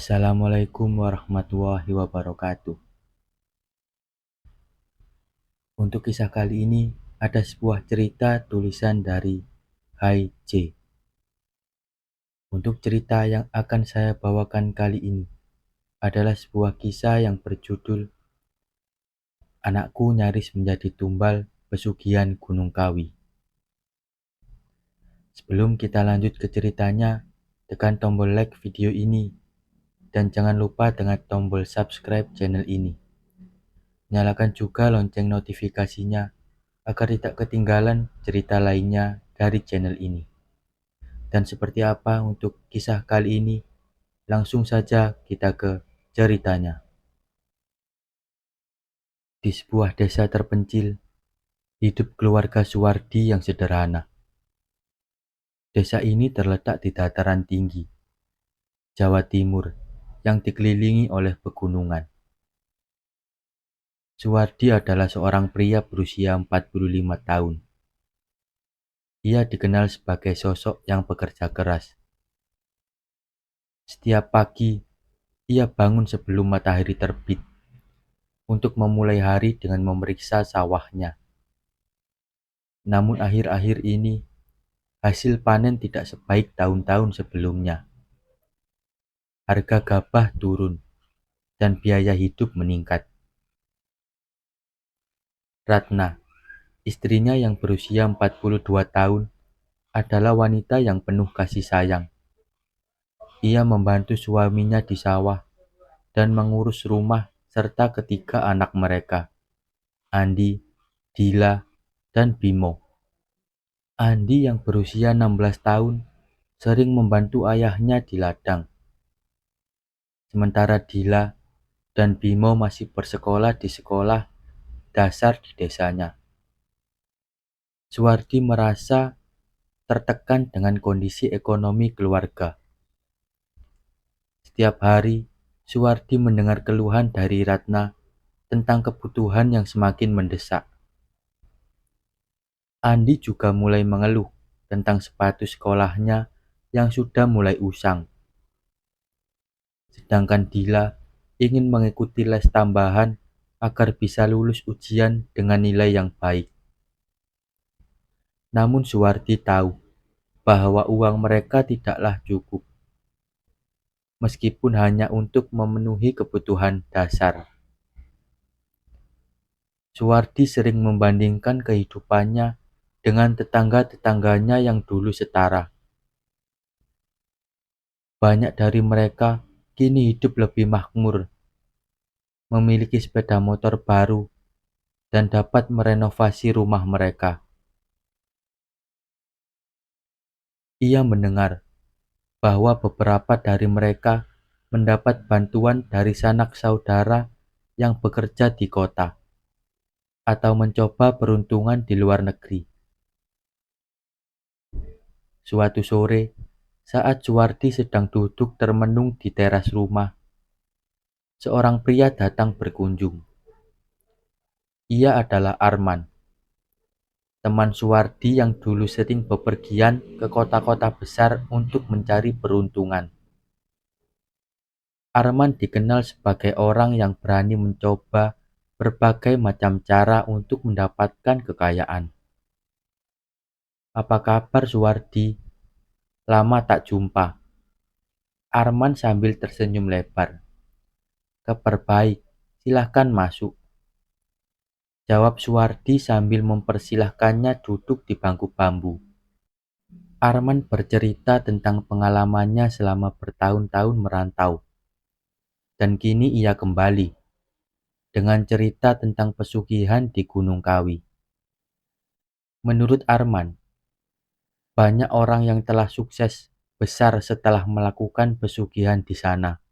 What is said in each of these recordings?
Assalamualaikum warahmatullahi wabarakatuh. Untuk kisah kali ini ada sebuah cerita tulisan dari Hai J. Untuk cerita yang akan saya bawakan kali ini adalah sebuah kisah yang berjudul Anakku Nyaris Menjadi Tumbal Pesugihan Gunung Kawi. Sebelum kita lanjut ke ceritanya, tekan tombol like video ini dan jangan lupa dengan tombol subscribe channel ini. Nyalakan juga lonceng notifikasinya agar tidak ketinggalan cerita lainnya dari channel ini. Dan seperti apa untuk kisah kali ini? Langsung saja kita ke ceritanya. Di sebuah desa terpencil, hidup keluarga Suwardi yang sederhana. Desa ini terletak di dataran tinggi, Jawa Timur, yang dikelilingi oleh pegunungan. Suwardi adalah seorang pria berusia 45 tahun. Ia dikenal sebagai sosok yang bekerja keras. Setiap pagi, ia bangun sebelum matahari terbit untuk memulai hari dengan memeriksa sawahnya. Namun akhir-akhir ini, hasil panen tidak sebaik tahun-tahun sebelumnya. Harga gabah turun dan biaya hidup meningkat. Ratna, istrinya yang berusia 42 tahun, adalah wanita yang penuh kasih sayang. Ia membantu suaminya di sawah dan mengurus rumah serta ketiga anak mereka, Andi, Dila, dan Bimo. Andi yang berusia 16 tahun sering membantu ayahnya di ladang. Sementara Dila dan Bimo masih bersekolah di sekolah dasar di desanya. Suwardi merasa tertekan dengan kondisi ekonomi keluarga. Setiap hari, Suwardi mendengar keluhan dari Ratna tentang kebutuhan yang semakin mendesak. Andi juga mulai mengeluh tentang sepatu sekolahnya yang sudah mulai usang. Sedangkan Dila ingin mengikuti les tambahan agar bisa lulus ujian dengan nilai yang baik. Namun Suwardi tahu bahwa uang mereka tidaklah cukup, meskipun hanya untuk memenuhi kebutuhan dasar. Suwardi sering membandingkan kehidupannya dengan tetangga-tetangganya yang dulu setara. Banyak dari mereka kini hidup lebih makmur, memiliki sepeda motor baru, dan dapat merenovasi rumah mereka. Ia mendengar bahwa beberapa dari mereka mendapat bantuan dari sanak saudara yang bekerja di kota atau mencoba peruntungan di luar negeri. Suatu sore, saat Suwardi sedang duduk termenung di teras rumah, seorang pria datang berkunjung. Ia adalah Arman, teman Suwardi yang dulu sering bepergian ke kota-kota besar untuk mencari peruntungan. Arman dikenal sebagai orang yang berani mencoba berbagai macam cara untuk mendapatkan kekayaan. Apa kabar Suwardi? Lama tak jumpa. Arman sambil tersenyum lebar. Kabar baik, silahkan masuk, jawab Suwardi sambil mempersilahkannya duduk di bangku bambu. Arman bercerita tentang pengalamannya selama bertahun-tahun merantau. Dan kini ia kembali dengan cerita tentang pesugihan di Gunung Kawi. Menurut Arman, banyak orang yang telah sukses besar setelah melakukan pesugihan di sana.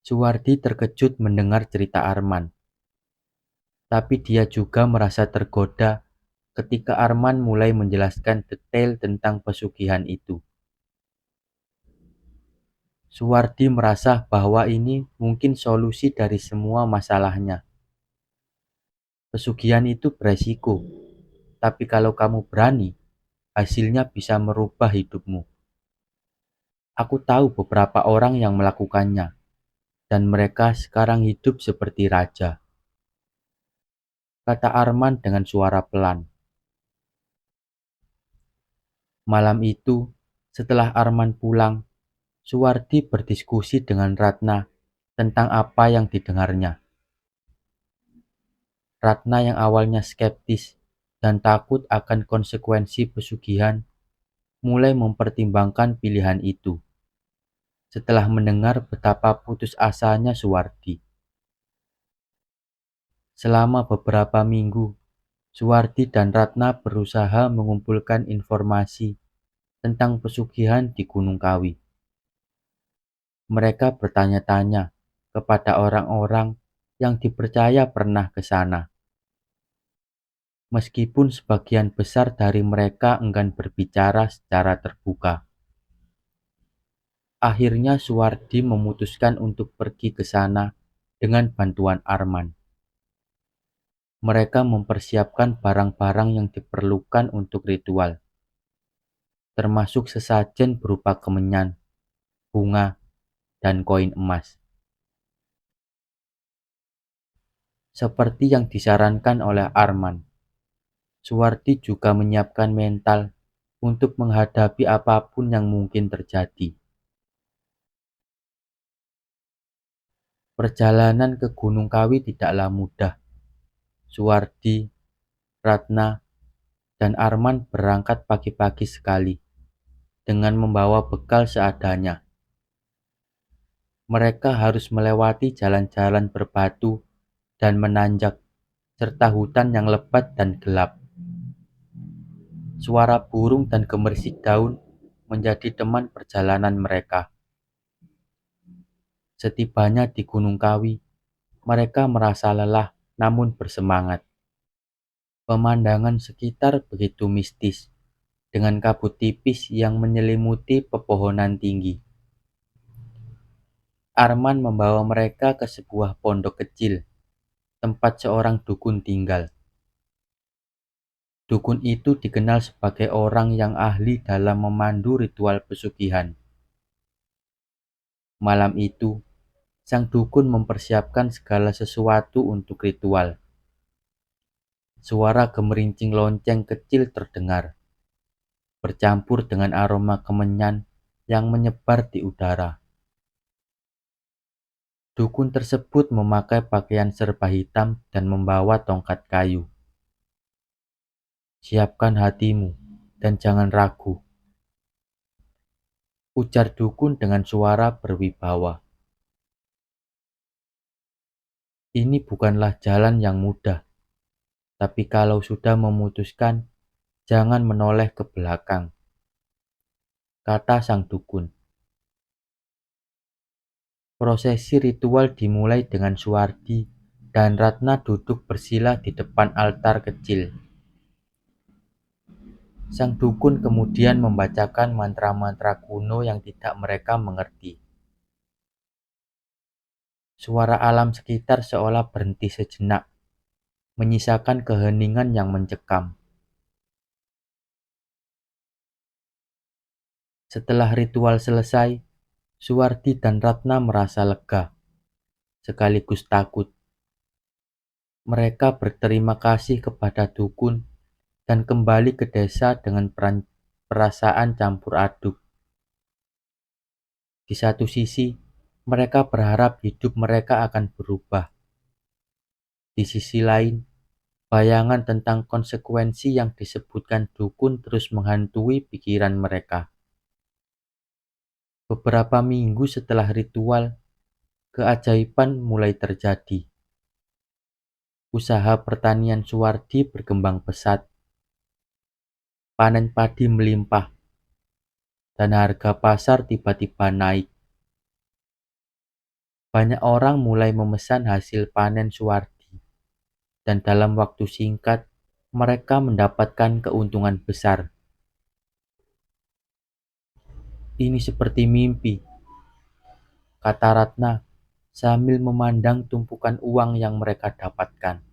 Suwardi terkejut mendengar cerita Arman, tapi dia juga merasa tergoda ketika Arman mulai menjelaskan detail tentang pesugihan itu. Suwardi merasa bahwa ini mungkin solusi dari semua masalahnya. Pesugihan itu beresiko, tapi kalau kamu berani, hasilnya bisa merubah hidupmu. Aku tahu beberapa orang yang melakukannya, dan mereka sekarang hidup seperti raja, kata Arman dengan suara pelan. Malam itu, setelah Arman pulang, Suwardi berdiskusi dengan Ratna tentang apa yang didengarnya. Ratna yang awalnya skeptis dan takut akan konsekuensi pesugihan, mulai mempertimbangkan pilihan itu. Setelah mendengar betapa putus asanya Suwardi. Selama beberapa minggu, Suwardi dan Ratna berusaha mengumpulkan informasi tentang pesugihan di Gunung Kawi. Mereka bertanya-tanya kepada orang-orang yang dipercaya pernah ke sana. Meskipun sebagian besar dari mereka enggan berbicara secara terbuka. Akhirnya Suwardi memutuskan untuk pergi ke sana dengan bantuan Arman. Mereka mempersiapkan barang-barang yang diperlukan untuk ritual, termasuk sesajen berupa kemenyan, bunga, dan koin emas. Seperti yang disarankan oleh Arman, Suwardi juga menyiapkan mental untuk menghadapi apapun yang mungkin terjadi. Perjalanan ke Gunung Kawi tidaklah mudah. Suwardi, Ratna, dan Arman berangkat pagi-pagi sekali dengan membawa bekal seadanya. Mereka harus melewati jalan-jalan berbatu dan menanjak, serta hutan yang lebat dan gelap. Suara burung dan gemerisik daun menjadi teman perjalanan mereka. Setibanya di Gunung Kawi, mereka merasa lelah namun bersemangat. Pemandangan sekitar begitu mistis, dengan kabut tipis yang menyelimuti pepohonan tinggi. Arman membawa mereka ke sebuah pondok kecil, tempat seorang dukun tinggal. Dukun itu dikenal sebagai orang yang ahli dalam memandu ritual pesugihan. Malam itu, sang dukun mempersiapkan segala sesuatu untuk ritual. Suara gemerincing lonceng kecil terdengar, bercampur dengan aroma kemenyan yang menyebar di udara. Dukun tersebut memakai pakaian serba hitam dan membawa tongkat kayu. Siapkan hatimu dan jangan ragu, ujar dukun dengan suara berwibawa. Ini bukanlah jalan yang mudah, tapi kalau sudah memutuskan, jangan menoleh ke belakang, kata sang dukun. Prosesi ritual dimulai dengan Suwardi dan Ratna duduk bersila di depan altar kecil. Sang dukun kemudian membacakan mantra-mantra kuno yang tidak mereka mengerti. Suara alam sekitar seolah berhenti sejenak, menyisakan keheningan yang mencekam. Setelah ritual selesai, Suwardi dan Ratna merasa lega, sekaligus takut. Mereka berterima kasih kepada dukun dan kembali ke desa dengan perasaan campur aduk. Di satu sisi, mereka berharap hidup mereka akan berubah. Di sisi lain, bayangan tentang konsekuensi yang disebutkan dukun terus menghantui pikiran mereka. Beberapa minggu setelah ritual, keajaiban mulai terjadi. Usaha pertanian Suwardi berkembang pesat. Panen padi melimpah, dan harga pasar tiba-tiba naik. Banyak orang mulai memesan hasil panen Suwardi, dan dalam waktu singkat, mereka mendapatkan keuntungan besar. Ini seperti mimpi, kata Ratna sambil memandang tumpukan uang yang mereka dapatkan.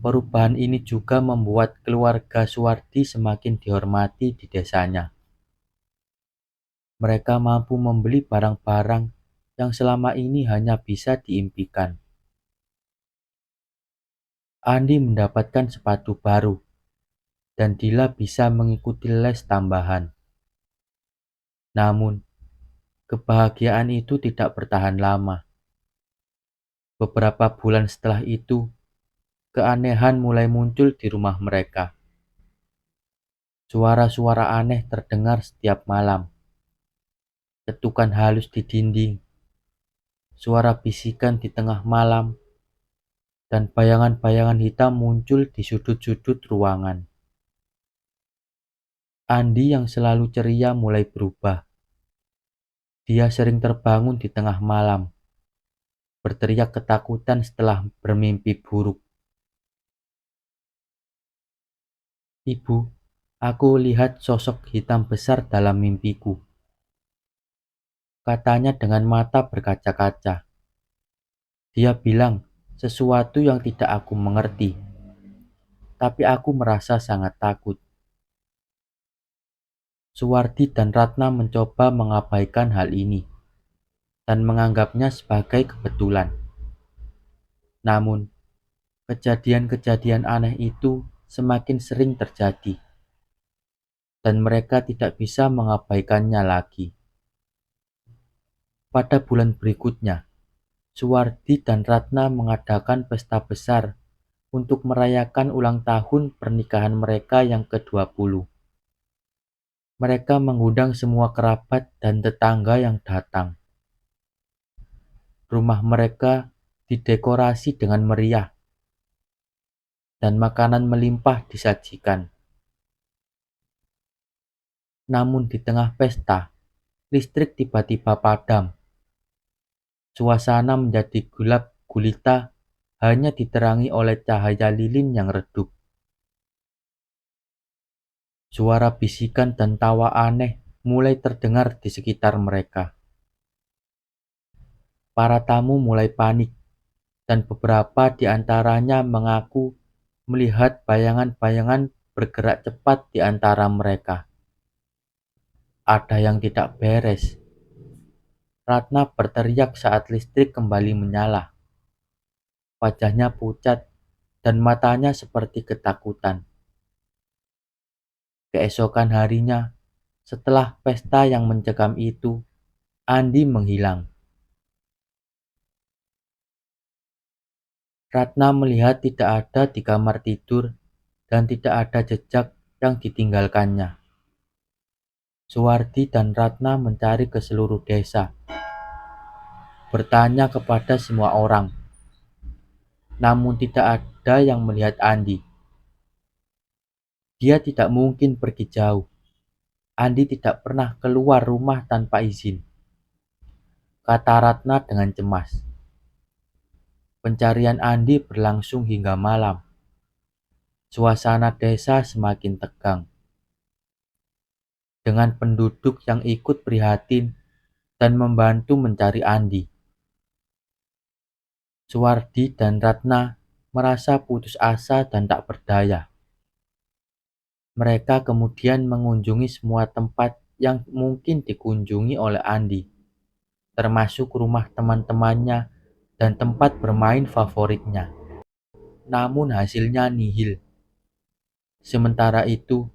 Perubahan ini juga membuat keluarga Suwardi semakin dihormati di desanya. Mereka mampu membeli barang-barang yang selama ini hanya bisa diimpikan. Andi mendapatkan sepatu baru, dan Dila bisa mengikuti les tambahan. Namun, kebahagiaan itu tidak bertahan lama. Beberapa bulan setelah itu, keanehan mulai muncul di rumah mereka. Suara-suara aneh terdengar setiap malam. Ketukan halus di dinding, suara bisikan di tengah malam, dan bayangan-bayangan hitam muncul di sudut-sudut ruangan. Andi yang selalu ceria mulai berubah. Dia sering terbangun di tengah malam, berteriak ketakutan setelah bermimpi buruk. "Ibu, aku lihat sosok hitam besar dalam mimpiku," katanya dengan mata berkaca-kaca. Dia bilang sesuatu yang tidak aku mengerti, tapi aku merasa sangat takut. Suwardi dan Ratna mencoba mengabaikan hal ini dan menganggapnya sebagai kebetulan. Namun, kejadian-kejadian aneh itu semakin sering terjadi, dan mereka tidak bisa mengabaikannya lagi. Pada bulan berikutnya, Suwardi dan Ratna mengadakan pesta besar untuk merayakan ulang tahun pernikahan mereka yang ke-20. Mereka mengundang semua kerabat dan tetangga yang datang. Rumah mereka didekorasi dengan meriah, dan makanan melimpah disajikan. Namun di tengah pesta, listrik tiba-tiba padam. Suasana menjadi gelap gulita, hanya diterangi oleh cahaya lilin yang redup. Suara bisikan dan tawa aneh mulai terdengar di sekitar mereka. Para tamu mulai panik, dan beberapa di antaranya mengaku melihat bayangan-bayangan bergerak cepat di antara mereka. Ada yang tidak beres. Ratna berteriak saat listrik kembali menyala. Wajahnya pucat dan matanya seperti ketakutan. Keesokan harinya, setelah pesta yang mencekam itu, Andi menghilang. Ratna melihat tidak ada di kamar tidur dan tidak ada jejak yang ditinggalkannya. Suwardi dan Ratna mencari ke seluruh desa, bertanya kepada semua orang, namun tidak ada yang melihat Andi. Dia tidak mungkin pergi jauh. Andi tidak pernah keluar rumah tanpa izin, kata Ratna dengan cemas. Pencarian Andi berlangsung hingga malam. Suasana desa semakin tegang, dengan penduduk yang ikut prihatin dan membantu mencari Andi. Suwardi dan Ratna merasa putus asa dan tak berdaya. Mereka kemudian mengunjungi semua tempat yang mungkin dikunjungi oleh Andi, termasuk rumah teman-temannya dan tempat bermain favoritnya. Namun hasilnya nihil. Sementara itu,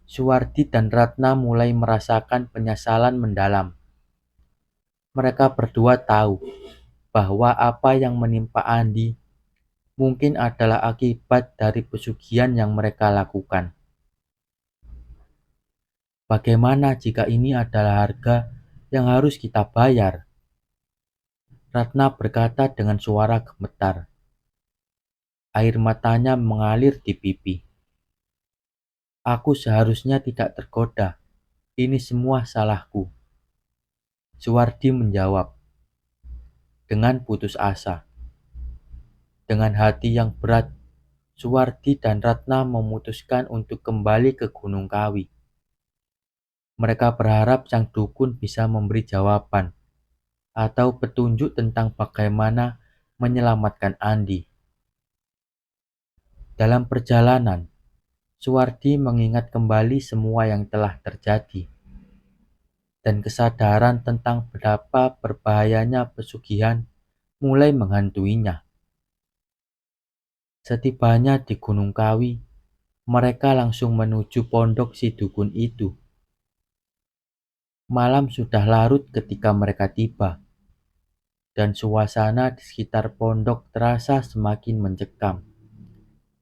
Suwardi dan Ratna mulai merasakan penyesalan mendalam. Mereka berdua tahu bahwa apa yang menimpa Andi mungkin adalah akibat dari pesugihan yang mereka lakukan. Bagaimana jika ini adalah harga yang harus kita bayar? Ratna berkata dengan suara gemetar. Air matanya mengalir di pipi. Aku seharusnya tidak tergoda. Ini semua salahku. Suwardi menjawab dengan putus asa. Dengan hati yang berat, Suwardi dan Ratna memutuskan untuk kembali ke Gunung Kawi. Mereka berharap sang dukun bisa memberi jawaban atau petunjuk tentang bagaimana menyelamatkan Andi. Dalam perjalanan, Suwardi mengingat kembali semua yang telah terjadi. dan kesadaran tentang betapa berbahayanya pesugihan mulai menghantuinya. Setibanya di Gunung Kawi, mereka langsung menuju pondok si dukun itu. Malam sudah larut ketika mereka tiba, dan suasana di sekitar pondok terasa semakin mencekam.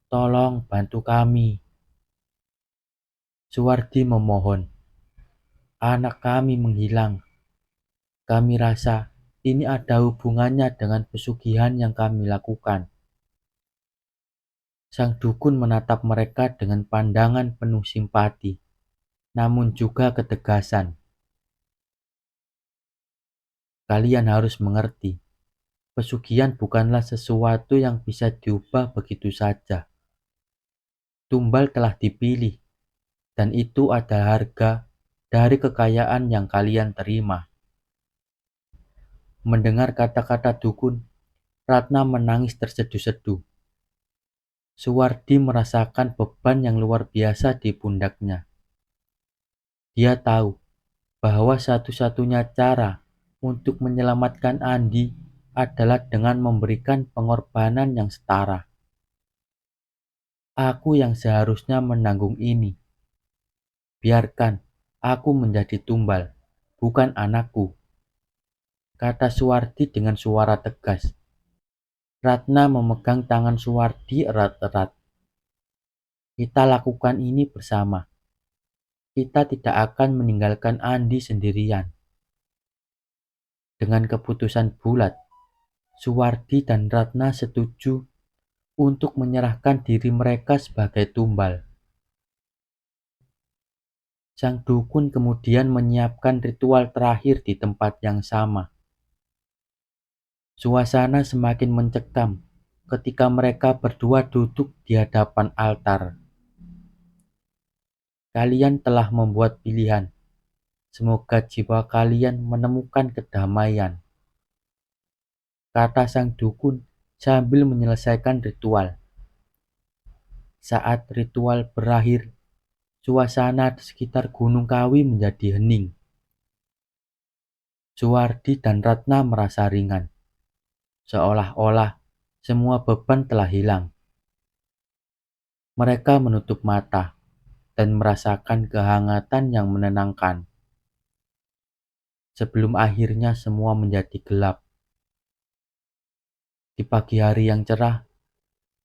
"Tolong bantu kami," Suwardi memohon. "Anak kami menghilang. Kami rasa ini ada hubungannya dengan pesugihan yang kami lakukan." Sang dukun menatap mereka dengan pandangan penuh simpati, namun juga ketegasan. "Kalian harus mengerti, pesugihan bukanlah sesuatu yang bisa diubah begitu saja. Tumbal telah dipilih, dan itu adalah harga dari kekayaan yang kalian terima." Mendengar kata-kata dukun, Ratna menangis terseduh-seduh. Suwardi merasakan beban yang luar biasa di pundaknya. Dia tahu bahwa satu-satunya cara untuk menyelamatkan Andi adalah dengan memberikan pengorbanan yang setara. "Aku yang seharusnya menanggung ini. Biarkan aku menjadi tumbal, bukan anakku," kata Suwardi dengan suara tegas. Ratna memegang tangan Suwardi erat-erat. "Kita lakukan ini bersama. Kita tidak akan meninggalkan Andi sendirian." Dengan keputusan bulat, Suwardi dan Ratna setuju untuk menyerahkan diri mereka sebagai tumbal. Sang dukun kemudian menyiapkan ritual terakhir di tempat yang sama. Suasana semakin mencekam ketika mereka berdua duduk di hadapan altar. "Kalian telah membuat pilihan. Semoga jiwa kalian menemukan kedamaian," kata sang dukun sambil menyelesaikan ritual. Saat ritual berakhir, suasana di sekitar Gunung Kawi menjadi hening. Suwardi dan Ratna merasa ringan, seolah-olah semua beban telah hilang. Mereka menutup mata dan merasakan kehangatan yang menenangkan. Sebelum akhirnya semua menjadi gelap. Di pagi hari yang cerah,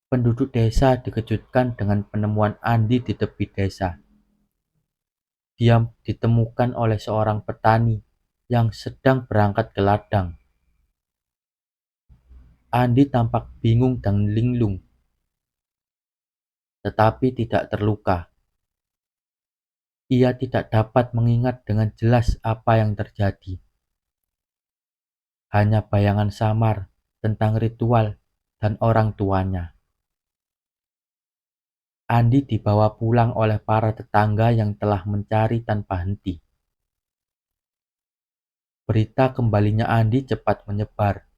penduduk desa dikejutkan dengan penemuan Andi di tepi desa. Dia ditemukan oleh seorang petani yang sedang berangkat ke ladang. Andi tampak bingung dan linglung, tetapi tidak terluka. Ia tidak dapat mengingat dengan jelas apa yang terjadi. Hanya bayangan samar tentang ritual dan orang tuanya. Andi dibawa pulang oleh para tetangga yang telah mencari tanpa henti. Berita kembalinya Andi cepat menyebar,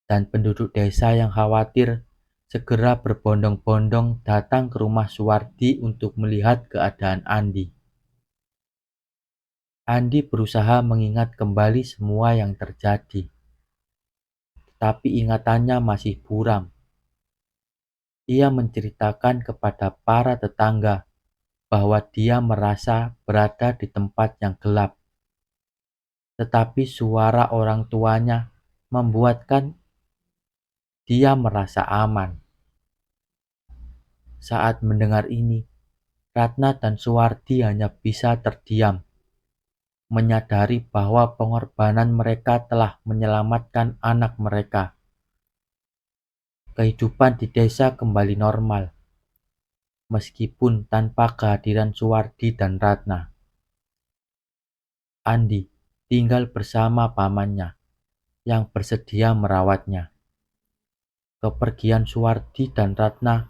dan penduduk desa yang khawatir segera berbondong-bondong datang ke rumah Suwardi untuk melihat keadaan Andi. Andi berusaha mengingat kembali semua yang terjadi, tapi ingatannya masih buram. Ia menceritakan kepada para tetangga bahwa dia merasa berada di tempat yang gelap, tetapi suara orang tuanya membuatkan dia merasa aman. Saat mendengar ini, Ratna dan Suwardi hanya bisa terdiam, menyadari bahwa pengorbanan mereka telah menyelamatkan anak mereka. Kehidupan di desa kembali normal, meskipun tanpa kehadiran Suwardi dan Ratna. Andi tinggal bersama pamannya yang bersedia merawatnya. Kepergian Suwardi dan Ratna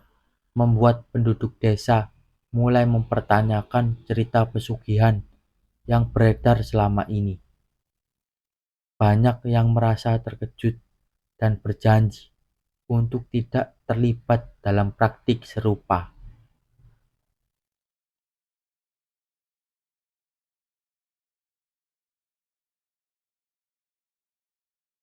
membuat penduduk desa mulai mempertanyakan cerita pesugihan yang beredar selama ini. Banyak yang merasa terkejut dan berjanji untuk tidak terlibat dalam praktik serupa.